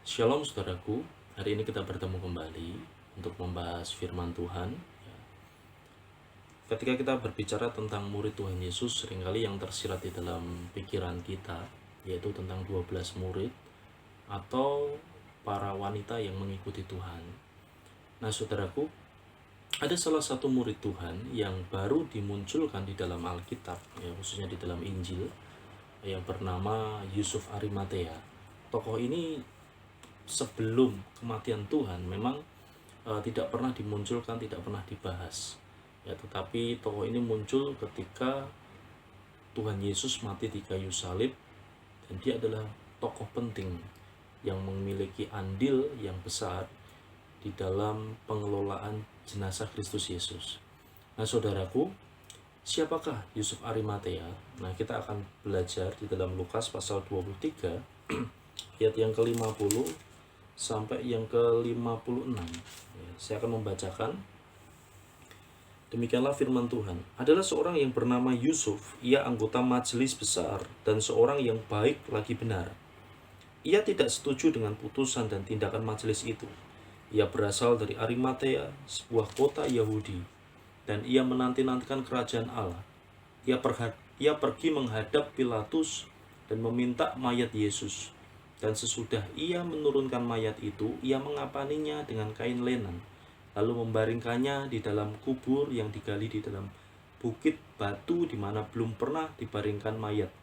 Shalom saudaraku, hari ini kita bertemu kembali untuk membahas firman Tuhan. Ketika kita berbicara tentang murid Tuhan Yesus, seringkali yang tersirat di dalam pikiran kita yaitu tentang 12 murid atau para wanita yang mengikuti Tuhan. Nah saudaraku, ada salah satu murid Tuhan yang baru dimunculkan di dalam Alkitab, ya, khususnya di dalam Injil, yang bernama Yusuf Arimatea. Tokoh ini sebelum kematian Tuhan memang tidak pernah dimunculkan, tidak pernah dibahas, ya, tetapi tokoh ini muncul ketika Tuhan Yesus mati di kayu salib, dan dia adalah tokoh penting yang memiliki andil yang besar di dalam pengelolaan jenazah Kristus Yesus. Nah saudaraku, siapakah Yusuf Arimatea? Nah kita akan belajar di dalam Lukas pasal 23 ayat yang ke-50 sampai yang ke-56. Saya akan membacakan. Demikianlah firman Tuhan. Adalah seorang yang bernama Yusuf, ia anggota majelis besar dan seorang yang baik lagi benar. Ia tidak setuju dengan putusan dan tindakan majelis itu. Ia berasal dari Arimatea, sebuah kota Yahudi, dan ia menanti-nantikan kerajaan Allah. Ia pergi menghadap Pilatus dan meminta mayat Yesus. Dan sesudah ia menurunkan mayat itu, ia mengapaninya dengan kain lenan, lalu membaringkannya di dalam kubur yang digali di dalam bukit batu di mana belum pernah dibaringkan mayat.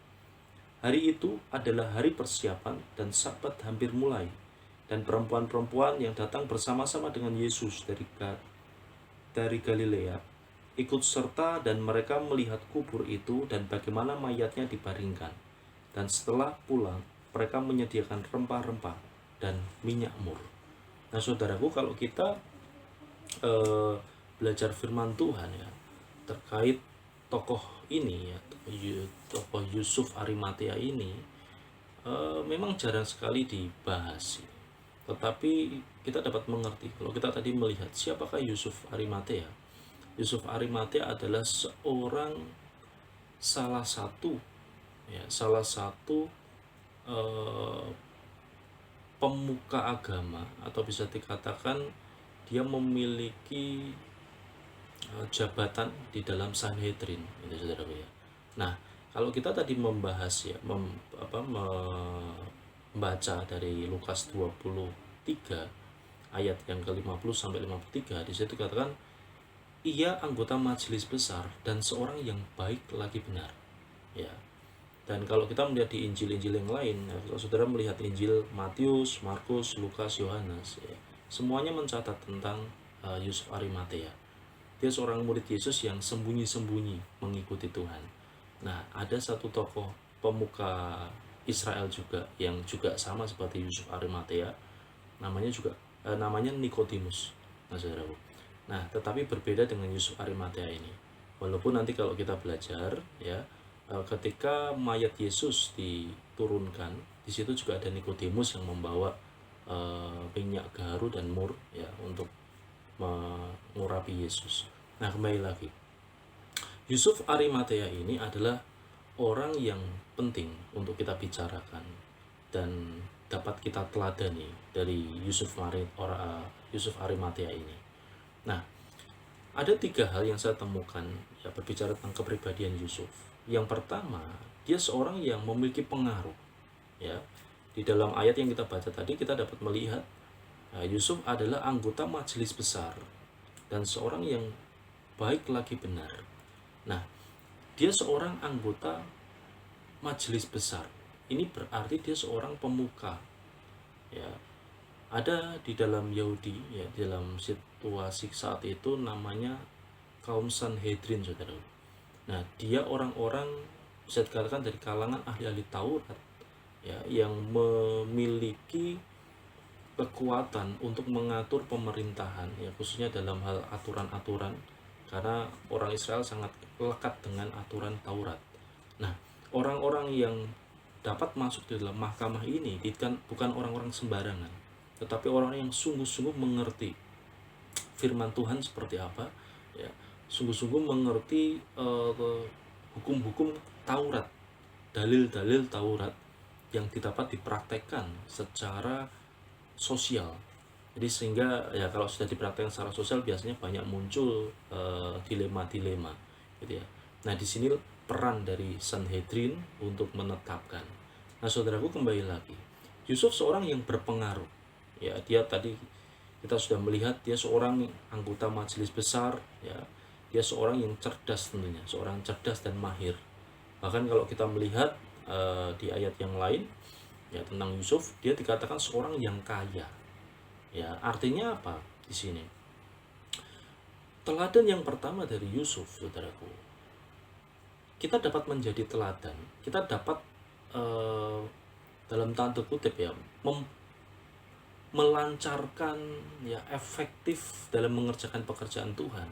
Hari itu adalah hari persiapan dan Sabat hampir mulai, dan perempuan-perempuan yang datang bersama-sama dengan Yesus dari Galilea ikut serta, dan mereka melihat kubur itu dan bagaimana mayatnya dibaringkan. Dan setelah pulang, mereka menyediakan rempah-rempah dan minyak mur. Nah saudaraku, kalau kita belajar firman Tuhan ya terkait tokoh ini ya, tokoh Yusuf Arimatea ini memang jarang sekali dibahas. Tetapi kita dapat mengerti kalau kita tadi melihat siapakah Yusuf Arimatea. Yusuf Arimatea adalah salah satu pemuka agama, atau bisa dikatakan dia memiliki jabatan di dalam Sanhedrin, itu saudara ya. Nah, kalau kita tadi membahas ya, membaca dari Lukas 23 ayat yang ke-50 sampai 53, di situ dikatakan ia anggota majelis besar dan seorang yang baik lagi benar. Ya. Dan kalau kita melihat di Injil-Injil yang lain, ya, kalau saudara melihat Injil Matius, Markus, Lukas, Yohanes, ya, semuanya mencatat tentang Yusuf Arimatea. Dia seorang murid Yesus yang sembunyi-sembunyi mengikuti Tuhan. Nah, ada satu tokoh pemuka Israel juga yang juga sama seperti Yusuf Arimatea, namanya Nikodemus. Nah, saudaraku. Nah, tetapi berbeda dengan Yusuf Arimatea ini. Walaupun nanti kalau kita belajar ya, ketika mayat Yesus diturunkan, di situ juga ada Nikodemus yang membawa minyak gaharu dan mur ya untuk mengurapi Yesus. Nah, kembali lagi. Yusuf Arimatea ini adalah orang yang penting untuk kita bicarakan dan dapat kita teladani dari Yusuf Arimatea ini. Nah, ada 3 hal yang saya temukan ya berbicara tentang kepribadian Yusuf. Yang pertama, dia seorang yang memiliki pengaruh. Ya, di dalam ayat yang kita baca tadi kita dapat melihat Yusuf adalah anggota majelis besar dan seorang yang baik lagi benar. Nah, dia seorang anggota majelis besar. Ini berarti dia seorang pemuka. Ya, ada di dalam Yahudi ya, dalam situasi saat itu namanya kaum Sanhedrin, saudara. Nah, dia orang-orang bisa dikatakan dari kalangan ahli-ahli Taurat ya, yang memiliki kekuatan untuk mengatur pemerintahan ya, khususnya dalam hal aturan-aturan, karena orang Israel sangat lekat dengan aturan Taurat. Nah, orang-orang yang dapat masuk di dalam mahkamah ini bukan orang-orang sembarangan, tetapi orang yang sungguh-sungguh mengerti firman Tuhan seperti apa ya, sungguh-sungguh mengerti hukum-hukum Taurat, dalil-dalil Taurat yang dapat dipraktekkan secara sosial. Jadi sehingga ya kalau sudah dipraktekkan secara sosial biasanya banyak muncul dilema-dilema gitu ya. Nah, di sini peran dari Sanhedrin untuk menetapkan. Nah, saudaraku, kembali lagi, Yusuf seorang yang berpengaruh. Ya, dia tadi kita sudah melihat dia seorang anggota majelis besar, ya. Dia seorang yang cerdas tentunya, seorang cerdas dan mahir. Bahkan kalau kita melihat di ayat yang lain ya tentang Yusuf, dia dikatakan seorang yang kaya. Ya, artinya apa di sini? Teladan yang pertama dari Yusuf, saudaraku, kita dapat menjadi teladan. Kita dapat dalam tanda kutip ya melancarkan ya efektif dalam mengerjakan pekerjaan Tuhan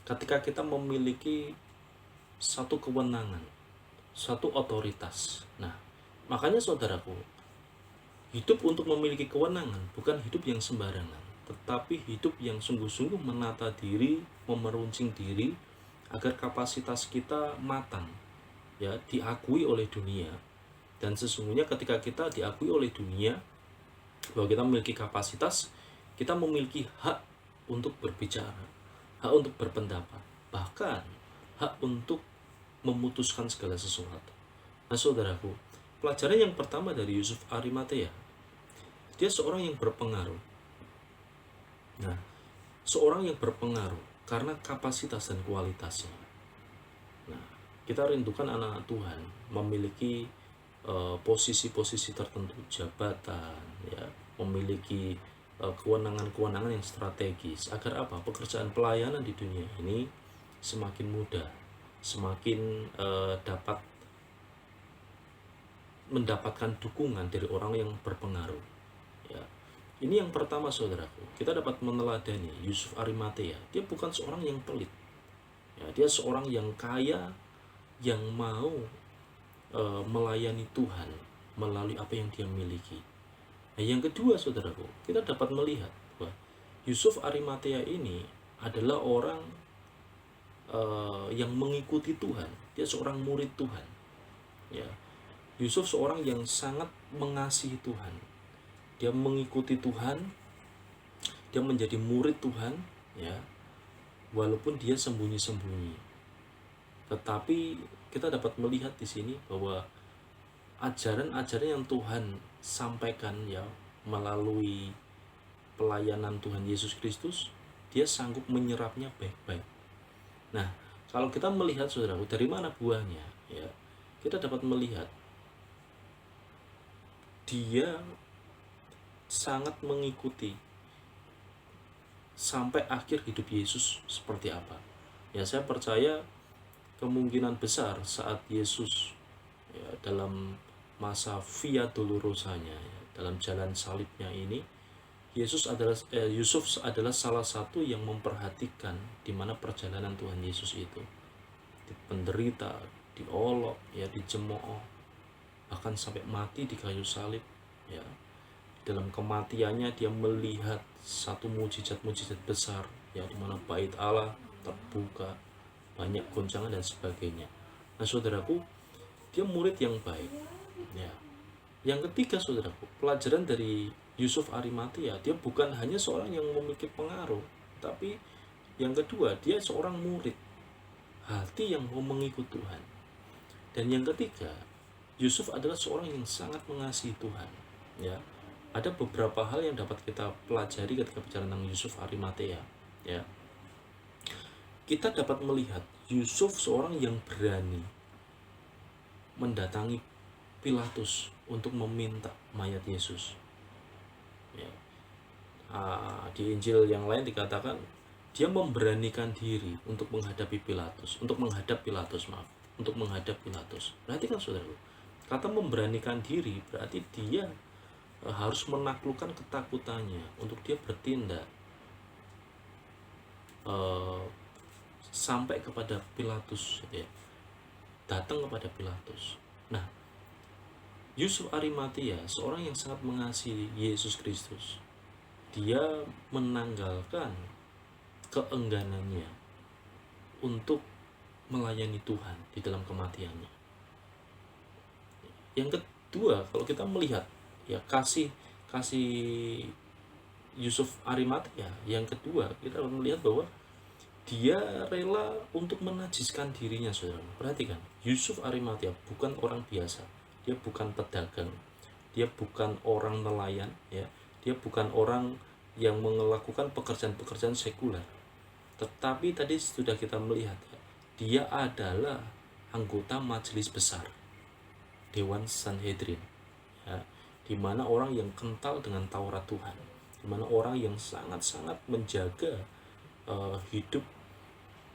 ketika kita memiliki satu kewenangan, satu otoritas. Nah, makanya saudaraku, hidup untuk memiliki kewenangan bukan hidup yang sembarangan, tetapi hidup yang sungguh-sungguh menata diri, memeruncing diri agar kapasitas kita matang, ya, diakui oleh dunia. Dan sesungguhnya ketika kita diakui oleh dunia bahwa kita memiliki kapasitas, kita memiliki hak untuk berbicara, hak untuk berpendapat, bahkan hak untuk memutuskan segala sesuatu. Nah, saudaraku, pelajaran yang pertama dari Yusuf Arimatea, dia seorang yang berpengaruh. Nah, seorang yang berpengaruh karena kapasitas dan kualitasnya. Nah, kita rindukan anak-anak Tuhan memiliki posisi-posisi tertentu, jabatan, ya, memiliki kewenangan-kewenangan yang strategis agar apa? Pekerjaan pelayanan di dunia ini semakin mudah, semakin dapat mendapatkan dukungan dari orang yang berpengaruh. Ya, ini yang pertama, saudaraku. Kita dapat meneladani Yusuf Arimatea. Dia bukan seorang yang pelit. Ya, dia seorang yang kaya, yang mau melayani Tuhan melalui apa yang dia miliki. Nah, yang kedua, saudaraku, kita dapat melihat bahwa Yusuf Arimatea ini adalah orang yang mengikuti Tuhan. Dia seorang murid Tuhan. Ya, Yusuf seorang yang sangat mengasihi Tuhan. Dia mengikuti Tuhan, dia menjadi murid Tuhan, ya, walaupun dia sembunyi-sembunyi. Tetapi kita dapat melihat di sini bahwa ajaran-ajaran yang Tuhan sampaikan ya melalui pelayanan Tuhan Yesus Kristus, dia sanggup menyerapnya baik-baik. Nah, kalau kita melihat, saudaraku, dari mana buahnya, ya, kita dapat melihat dia sangat mengikuti sampai akhir hidup Yesus seperti apa. Ya, saya percaya kemungkinan besar saat Yesus ya, dalam masa Via Dolorosanya, ya, dalam jalan salibnya ini, Yusuf adalah salah satu yang memperhatikan di mana perjalanan Tuhan Yesus itu. Penderita, diolok, ya, dicemooh, bahkan sampai mati di kayu salib, ya. Dalam kematiannya dia melihat satu mujizat-mujizat besar, ya, di mana bait Allah terbuka, banyak goncangan dan sebagainya. Nah, saudaraku, dia murid yang baik, ya. Yang ketiga, saudaraku, pelajaran dari Yusuf Arimatea, dia bukan hanya seorang yang memiliki pengaruh, tapi yang kedua, dia seorang murid, hati yang mau mengikut Tuhan. Dan yang ketiga, Yusuf adalah seorang yang sangat mengasihi Tuhan, ya. Ada beberapa hal yang dapat kita pelajari ketika bicara tentang Yusuf Arimatea, ya. Kita dapat melihat Yusuf seorang yang berani mendatangi Pilatus untuk meminta mayat Yesus. Ya. Di Injil yang lain dikatakan dia memberanikan diri untuk menghadap Pilatus. Berarti kan, saudara, kata memberanikan diri berarti dia harus menaklukkan ketakutannya untuk dia bertindak sampai kepada Pilatus, ya, datang kepada Pilatus. Nah, Yusuf Arimatea seorang yang sangat mengasihi Yesus Kristus. Dia menanggalkan keengganannya untuk melayani Tuhan di dalam kematiannya. Yang kedua, kalau kita melihat ya kasih kasih Yusuf Arimatea yang kedua, kita melihat bahwa dia rela untuk menajiskan dirinya, saudara. Perhatikan, Yusuf Arimatea bukan orang biasa, dia bukan pedagang, dia bukan orang nelayan, ya, dia bukan orang yang melakukan pekerjaan-pekerjaan sekuler. Tetapi tadi sudah kita melihat, ya, dia adalah anggota majelis besar, Dewan Sanhedrin, ya, di mana orang yang kental dengan Taurat Tuhan, di mana orang yang sangat-sangat menjaga hidup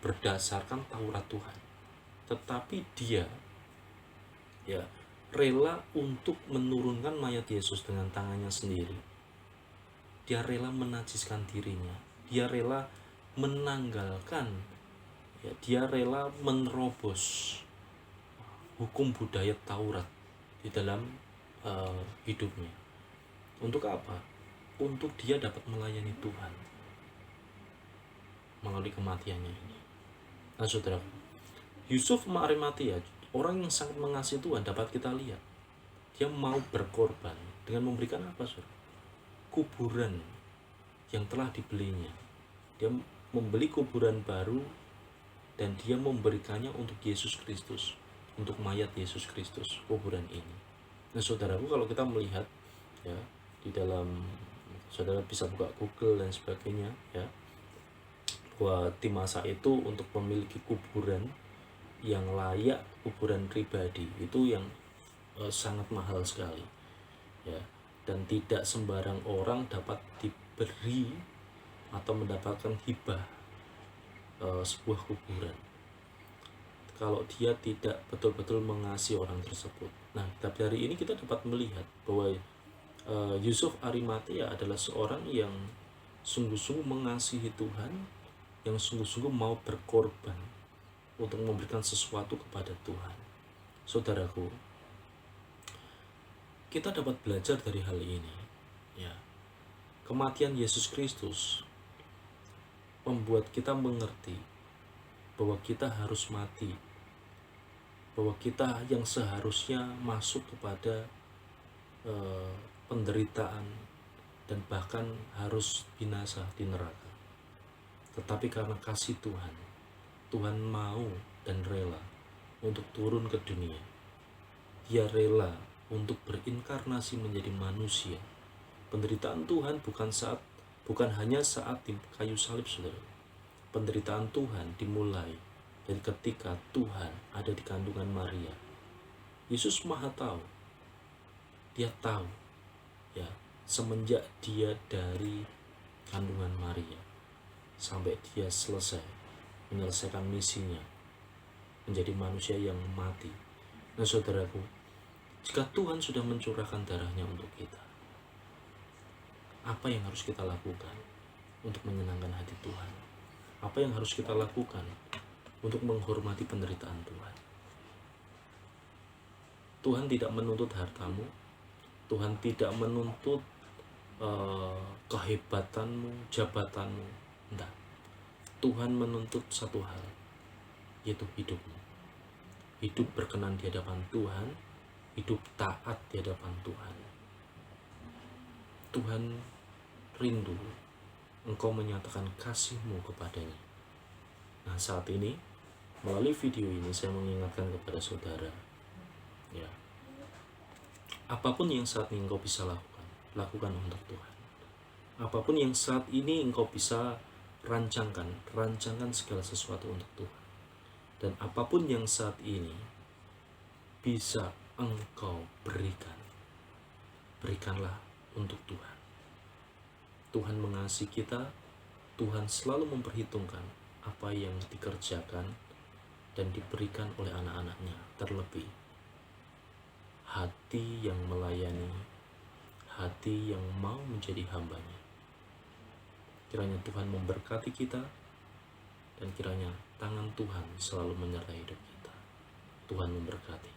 berdasarkan Taurat Tuhan. Tetapi dia, ya, rela untuk menurunkan mayat Yesus dengan tangannya sendiri. Dia rela menajiskan dirinya, dia rela menanggalkan, ya, dia rela menerobos hukum budaya Taurat di dalam hidupnya. Untuk apa? Untuk dia dapat melayani Tuhan melalui kematiannya ini. Nah, saudara, Yusuf Arimatea, orang yang sangat mengasihi Tuhan, dapat kita lihat dia mau berkorban dengan memberikan apa, saudara? Kuburan yang telah dibelinya. Dia membeli kuburan baru dan dia memberikannya untuk Yesus Kristus, untuk mayat Yesus Kristus, kuburan ini. Nah, saudaraku, kalau kita melihat, ya, di dalam, saudara bisa buka Google dan sebagainya, ya, bahwa di masa itu untuk memiliki kuburan yang layak, kuburan pribadi itu yang sangat mahal sekali, ya, dan tidak sembarang orang dapat diberi atau mendapatkan hibah sebuah kuburan kalau dia tidak betul-betul mengasihi orang tersebut. Nah, dari ini kita dapat melihat bahwa Yusuf Arimatea adalah seorang yang sungguh-sungguh mengasihi Tuhan, yang sungguh-sungguh mau berkorban untuk memberikan sesuatu kepada Tuhan. Saudaraku, kita dapat belajar dari hal ini, ya. Kematian Yesus Kristus membuat kita mengerti bahwa kita harus mati, bahwa kita yang seharusnya masuk kepada penderitaan dan bahkan harus binasa di neraka. Tetapi karena kasih Tuhan, Tuhan mau dan rela untuk turun ke dunia. Dia rela untuk berinkarnasi menjadi manusia. Penderitaan Tuhan bukan hanya saat di kayu salib, saudara. Penderitaan Tuhan dimulai dari ketika Tuhan ada di kandungan Maria. Yesus Maha tahu. Dia tahu, ya, semenjak dia dari kandungan Maria sampai dia selesai menyelesaikan misinya menjadi manusia yang mati. Nah, saudaraku, jika Tuhan sudah mencurahkan darahnya untuk kita, apa yang harus kita lakukan untuk menyenangkan hati Tuhan? Apa yang harus kita lakukan untuk menghormati penderitaan Tuhan? Tuhan tidak menuntut hartamu, Tuhan tidak menuntut kehebatanmu, jabatanmu. Enggak. Tuhan menuntut satu hal, yaitu hidupmu. Hidup berkenan di hadapan Tuhan, hidup taat di hadapan Tuhan. Tuhan rindu engkau menyatakan kasih-Mu kepadanya. Nah, saat ini melalui video ini saya mengingatkan kepada saudara, ya, apapun yang saat ini engkau bisa lakukan untuk Tuhan. Apapun yang saat ini engkau bisa rancangkan segala sesuatu untuk Tuhan. Dan apapun yang saat ini bisa engkau berikanlah untuk Tuhan. Tuhan mengasihi kita, Tuhan selalu memperhitungkan apa yang dikerjakan dan diberikan oleh anak-anaknya, terlebih hati yang melayani, hati yang mau menjadi hambanya. Kiranya Tuhan memberkati kita, dan kiranya tangan Tuhan selalu menyertai hidup kita. Tuhan memberkati.